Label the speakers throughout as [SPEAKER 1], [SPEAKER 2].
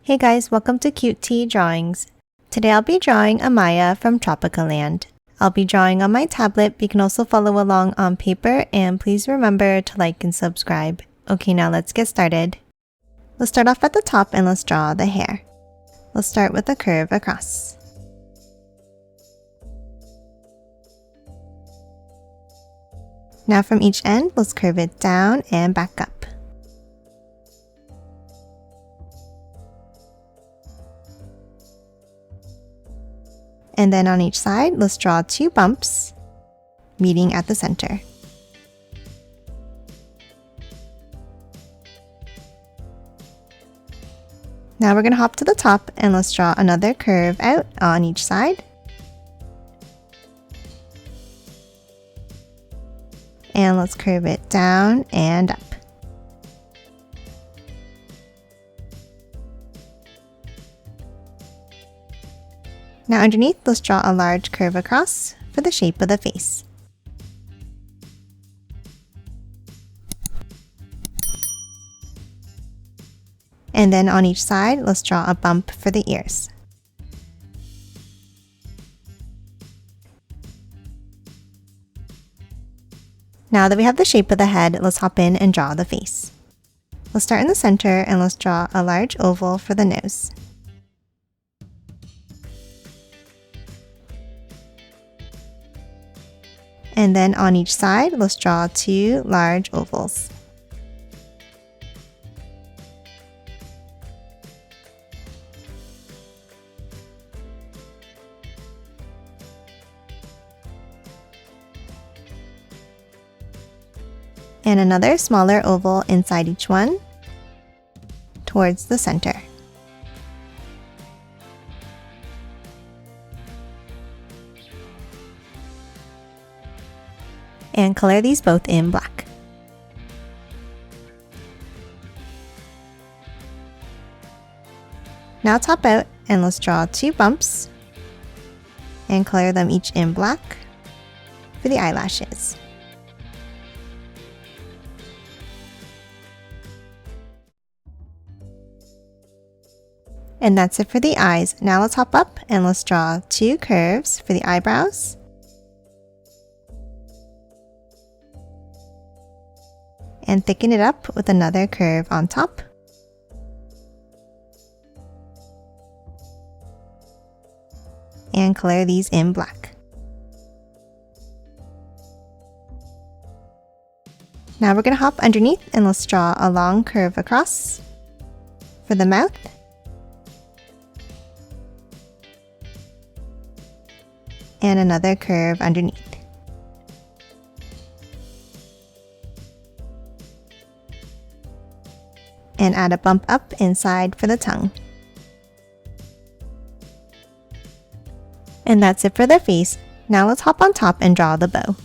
[SPEAKER 1] Hey guys, welcome to Cute Tea Drawings. Today I'll be drawing Amaya from Tropicaland. I'll be drawing on my tablet, but you can also follow along on paper, and please remember to like and subscribe. Okay, now let's get started. Let's start off at the top and let's draw the hair. Let's start with a curve across. Now from each end, let's curve it down and back up. And then on each side, let's draw two bumps, meeting at the center. Now we're going to hop to the top and let's draw another curve out on each side. And let's curve it down and up. Now underneath, let's draw a large curve across for the shape of the face. And then on each side, let's draw a bump for the ears. Now that we have the shape of the head, let's hop in and draw the face. Let's start in the center and let's draw a large oval for the nose. And then on each side, let's draw two large ovals. And another smaller oval inside each one, towards the center. And color these both in black. Now top out and let's draw two bumps and color them each in black for the eyelashes. And that's it for the eyes. Now let's hop up and let's draw two curves for the eyebrows. And thicken it up with another curve on top. And color these in black. Now we're going to hop underneath and let's draw a long curve across for the mouth. And another curve underneath. And add a bump up inside for the tongue. And that's it for their face. Now let's hop on top and draw the bow.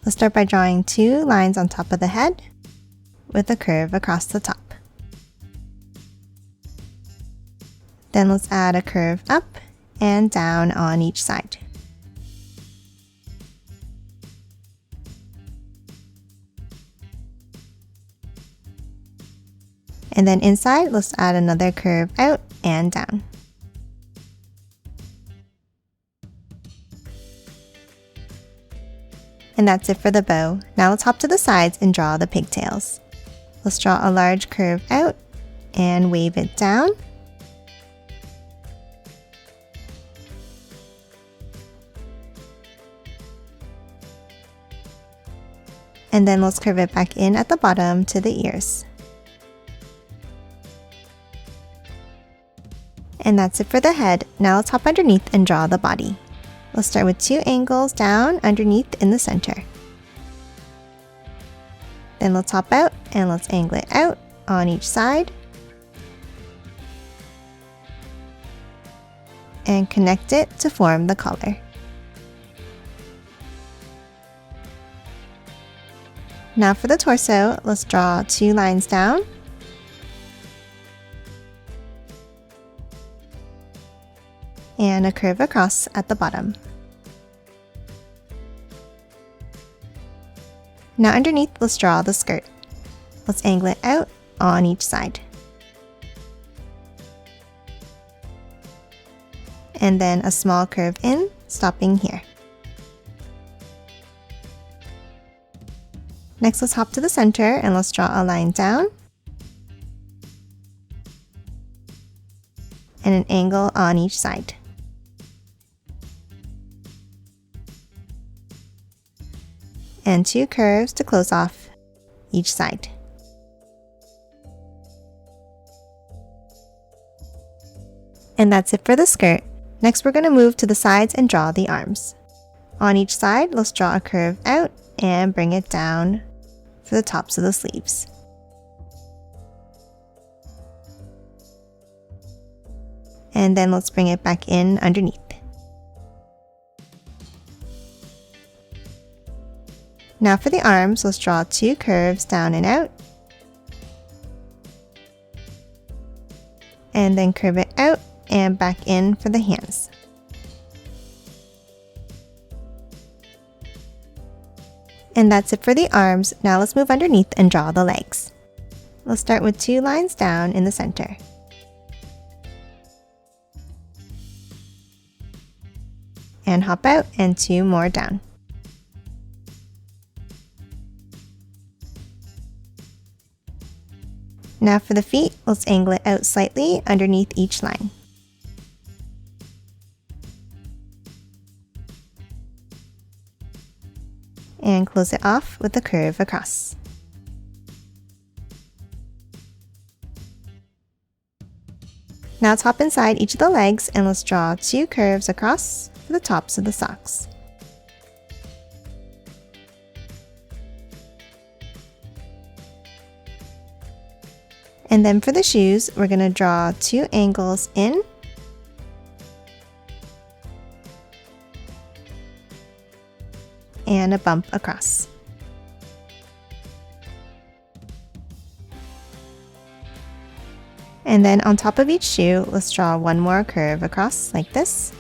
[SPEAKER 1] Let's start by drawing two lines on top of the head with a curve across the top. Then let's add a curve up and down on each side. And then inside, let's add another curve out and down. And that's it for the bow. Now let's hop to the sides and draw the pigtails. Let's draw a large curve out and wave it down. And then let's curve it back in at the bottom to the ears. And that's it for the head. Now let's hop underneath and draw the body. Let's start with two angles down underneath in the center. Then let's hop out and let's angle it out on each side. And connect it to form the collar. Now for the torso, let's draw two lines down. And a curve across at the bottom. Now underneath, let's draw the skirt. Let's angle it out on each side. and then a small curve in, stopping here. Next, let's hop to the center and let's draw a line down and an angle on each side. And 2 curves to close off each side. And that's it for the skirt. Next, we're going to move to the sides and draw the arms. On each side, let's draw a curve out and bring it down for the tops of the sleeves. And then let's bring it back in underneath. Now for the arms, let's draw 2 curves down and out. And then curve it out and back in for the hands. And that's it for the arms. Now let's move underneath and draw the legs. Let's start with 2 lines down in the center. And hop out and 2 more down. Now for the feet, let's angle it out slightly underneath each line. And close it off with a curve across. Now let's hop inside each of the legs and let's draw 2 curves across for the tops of the socks. And then for the shoes, we're going to draw 2 angles in and a bump across. And then on top of each shoe, let's draw 1 more curve across like this.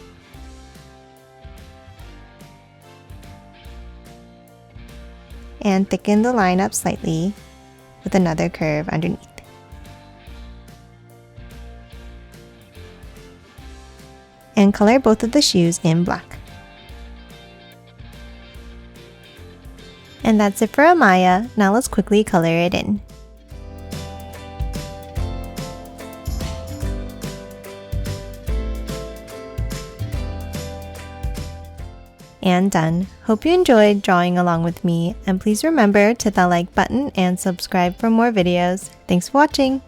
[SPEAKER 1] And thicken the line up slightly with another curve underneath. And color both of the shoes in black. And that's it for Amaya. Now let's quickly color it in. And done. Hope you enjoyed drawing along with me, and please remember to hit that like button and subscribe for more videos. Thanks for watching!